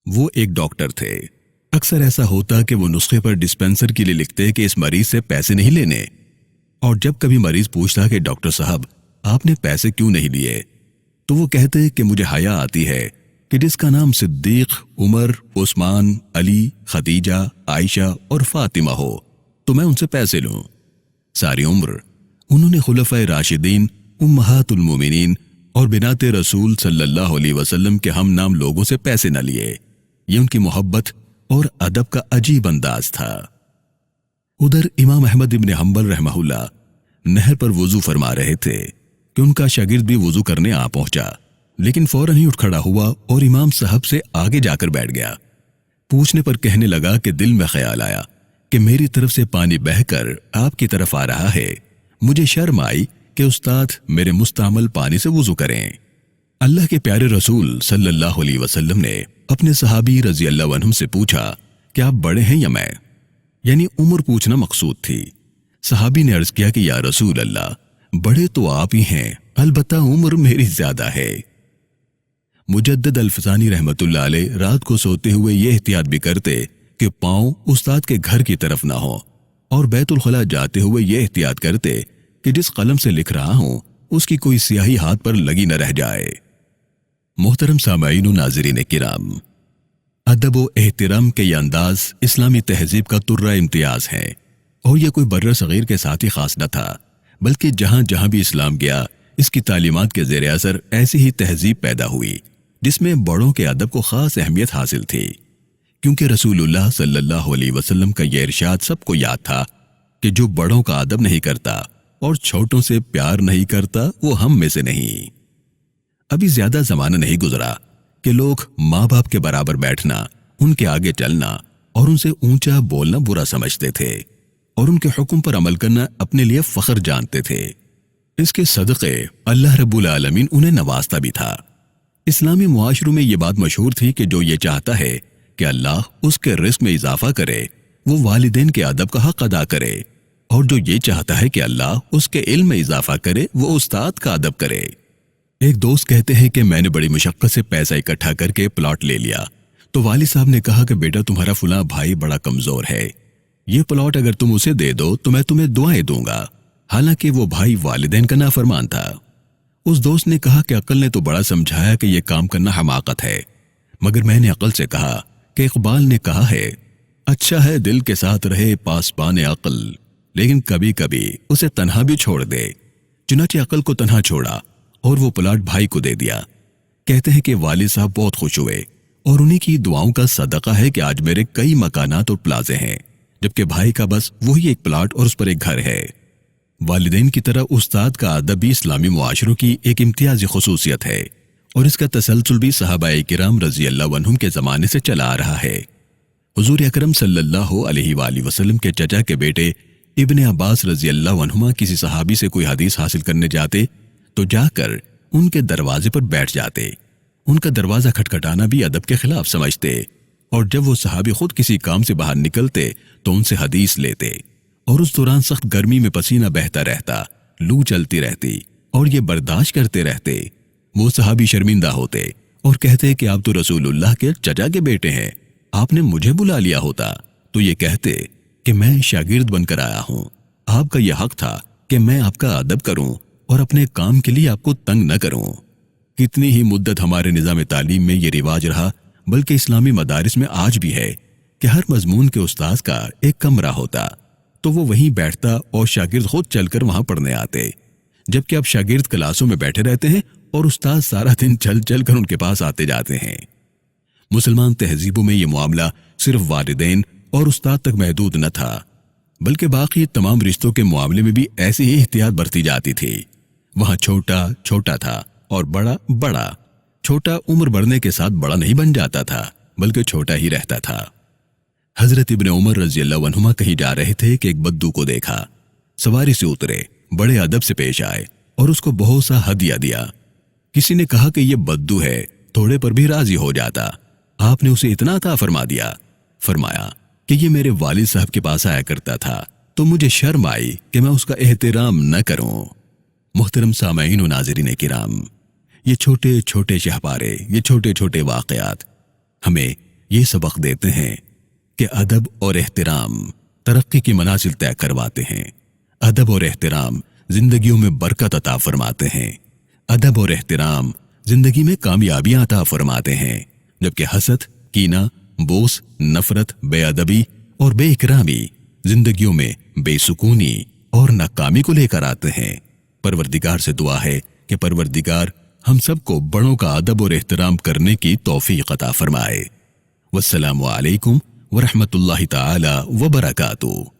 وہ ایک ڈاکٹر تھے۔ اکثر ایسا ہوتا کہ وہ نسخے پر ڈسپینسر کے لیے لکھتے کہ اس مریض سے پیسے نہیں لینے، اور جب کبھی مریض پوچھتا کہ ڈاکٹر صاحب آپ نے پیسے کیوں نہیں لیے، تو وہ کہتے کہ مجھے حیا آتی ہے کہ جس کا نام صدیق، عمر، عثمان، علی، خدیجہ، عائشہ اور فاطمہ ہو تو میں ان سے پیسے لوں۔ ساری عمر انہوں نے خلفائے راشدین، امہات المومنین اور بنات رسول صلی اللہ علیہ وسلم کے ہم نام لوگوں سے پیسے نہ لیے۔ یہ ان کی محبت اور ادب کا عجیب انداز تھا۔ ادھر امام احمد ابن حنبل رحمہ اللہ نہر پر وضو فرما رہے تھے کہ ان کا شاگرد بھی وضو کرنے آ پہنچا، لیکن فوراً ہی اٹھ کھڑا ہوا اور امام صاحب سے آگے جا کر بیٹھ گیا۔ پوچھنے پر کہنے لگا کہ دل میں خیال آیا کہ میری طرف سے پانی بہہ کر آپ کی طرف آ رہا ہے، مجھے شرم آئی کہ استاد میرے مستعمل پانی سے وضو کریں۔ اللہ کے پیارے رسول صلی اللہ علیہ وسلم نے اپنے صحابی رضی اللہ عنہم سے پوچھا کہ آپ بڑے ہیں یا میں؟ یعنی عمر پوچھنا مقصود تھی۔ صحابی نے عرض کیا کہ یا رسول اللہ، بڑے تو آپ ہی ہیں، البتہ عمر میری زیادہ ہے۔ مجدد الفسانی رحمت اللہ علیہ رات کو سوتے ہوئے یہ احتیاط بھی کرتے کہ پاؤں استاد کے گھر کی طرف نہ ہو، اور بیت الخلاء جاتے ہوئے یہ احتیاط کرتے کہ جس قلم سے لکھ رہا ہوں اس کی کوئی سیاہی ہاتھ پر لگی نہ رہ جائے۔ محترم سامعین و ناظرین کرام، ادب و احترام کے یہ انداز اسلامی تہذیب کا ترہ امتیاز ہے، اور یہ کوئی بر صغیر کے ساتھ ہی خاص نہ تھا، بلکہ جہاں جہاں بھی اسلام گیا اس کی تعلیمات کے زیر اثر ایسی ہی تہذیب پیدا ہوئی جس میں بڑوں کے ادب کو خاص اہمیت حاصل تھی، کیونکہ رسول اللہ صلی اللہ علیہ وسلم کا یہ ارشاد سب کو یاد تھا کہ جو بڑوں کا ادب نہیں کرتا اور چھوٹوں سے پیار نہیں کرتا وہ ہم میں سے نہیں۔ ابھی زیادہ زمانہ نہیں گزرا کہ لوگ ماں باپ کے برابر بیٹھنا، ان کے آگے چلنا اور ان سے اونچا بولنا برا سمجھتے تھے، اور ان کے حکم پر عمل کرنا اپنے لیے فخر جانتے تھے۔ اس کے صدقے اللہ رب العالمین انہیں نوازتا بھی تھا۔ اسلامی معاشروں میں یہ بات مشہور تھی کہ جو یہ چاہتا ہے کہ اللہ اس کے رزق میں اضافہ کرے وہ والدین کے ادب کا حق ادا کرے، اور جو یہ چاہتا ہے کہ اللہ اس کے علم میں اضافہ کرے وہ استاد کا ادب کرے۔ ایک دوست کہتے ہیں کہ میں نے بڑی مشقت سے پیسہ اکٹھا کر کے پلاٹ لے لیا، تو والد صاحب نے کہا کہ بیٹا تمہارا فلاں بھائی بڑا کمزور ہے، یہ پلاٹ اگر تم اسے دے دو تو میں تمہیں دعائیں دوں گا۔ حالانکہ وہ بھائی والدین کا نافرمان تھا۔ اس دوست نے کہا کہ عقل نے تو بڑا سمجھایا کہ یہ کام کرنا حماقت ہے، مگر میں نے عقل سے کہا کہ اقبال نے کہا ہے اچھا ہے دل کے ساتھ رہے پاسبان عقل، لیکن کبھی کبھی اسے تنہا بھی چھوڑ دے۔ چنانچہ عقل کو تنہا چھوڑا اور وہ پلاٹ بھائی کو دے دیا۔ کہتے ہیں کہ والد صاحب بہت خوش ہوئے، اور انہی کی دعاؤں کا صدقہ ہے کہ آج میرے کئی مکانات اور پلازے ہیں، جبکہ بھائی کا بس وہی ایک پلاٹ اور اس پر ایک گھر ہے۔ والدین کی طرح استاد کا ادب بھی اسلامی معاشروں کی ایک امتیازی خصوصیت ہے، اور اس کا تسلسل بھی صحابہ کرام رضی اللہ عنہم کے زمانے سے چلا آ رہا ہے۔ حضور اکرم صلی اللہ علیہ وآلہ وسلم کے چچا کے بیٹے ابن عباس رضی اللہ عنہما کسی صحابی سے کوئی حدیث حاصل کرنے جاتے تو جا کر ان کے دروازے پر بیٹھ جاتے۔ ان کا دروازہ کھٹکھٹانا بھی ادب کے خلاف سمجھتے، اور جب وہ صحابی خود کسی کام سے باہر نکلتے تو ان سے حدیث لیتے، اور اس دوران سخت گرمی میں پسینہ بہتا رہتا، لو چلتی رہتی، اور یہ برداشت کرتے رہتے۔ وہ صحابی شرمندہ ہوتے اور کہتے کہ آپ تو رسول اللہ کے چچا کے بیٹے ہیں، آپ نے مجھے بلا لیا ہوتا تو یہ کہتے کہ میں شاگرد بن کر آیا ہوں، آپ کا یہ حق تھا کہ میں آپ کا ادب کروں اور اپنے کام کے لیے آپ کو تنگ نہ کروں۔ کتنی ہی مدت ہمارے نظام تعلیم میں یہ رواج رہا، بلکہ اسلامی مدارس میں آج بھی ہے کہ ہر مضمون کے استاذ کا ایک کمرہ ہوتا، تو وہ وہیں بیٹھتا اور شاگرد خود چل کر وہاں پڑھنے آتے، جبکہ اب شاگرد کلاسوں میں بیٹھے رہتے ہیں اور استاد سارا دن چل چل کر ان کے پاس آتے جاتے ہیں۔ مسلمان تہذیبوں میں یہ معاملہ صرف والدین اور استاد تک محدود نہ تھا، بلکہ باقی تمام رشتوں کے معاملے میں بھی ایسی ہی احتیاط برتی جاتی تھی۔ وہاں چھوٹا چھوٹا تھا اور بڑا بڑا۔ چھوٹا عمر بڑھنے کے ساتھ بڑا نہیں بن جاتا تھا، بلکہ چھوٹا ہی رہتا تھا۔ حضرت ابن عمر رضی اللہ عنہما کہیں جا رہے تھے کہ ایک بدو کو دیکھا، سواری سے اترے، بڑے ادب سے پیش آئے اور اس کو بہت سا ہدیہ دیا۔ کسی نے کہا کہ یہ بدو ہے، تھوڑے پر بھی راضی ہو جاتا، آپ نے اسے اتنا عطا فرما دیا۔ فرمایا کہ یہ میرے والد صاحب کے پاس آیا کرتا تھا تو مجھے شرم آئی کہ میں اس کا احترام نہ کروں۔ محترم سامعین و ناظرین کرام، یہ چھوٹے چھوٹے شہپارے، یہ چھوٹے چھوٹے واقعات ہمیں یہ سبق دیتے ہیں کہ ادب اور احترام ترقی کی منازل طے کرواتے ہیں۔ ادب اور احترام زندگیوں میں برکت عطا فرماتے ہیں۔ ادب اور احترام زندگی میں کامیابیاں عطا فرماتے ہیں، جبکہ حسد، کینہ، بغض، نفرت، بے ادبی اور بے اکرامی زندگیوں میں بے سکونی اور ناکامی کو لے کر آتے ہیں۔ پروردگار سے دعا ہے کہ پروردگار ہم سب کو بڑوں کا ادب اور احترام کرنے کی توفیق عطا فرمائے۔ والسلام علیکم ورحمۃ اللہ تعالی وبرکاتہ۔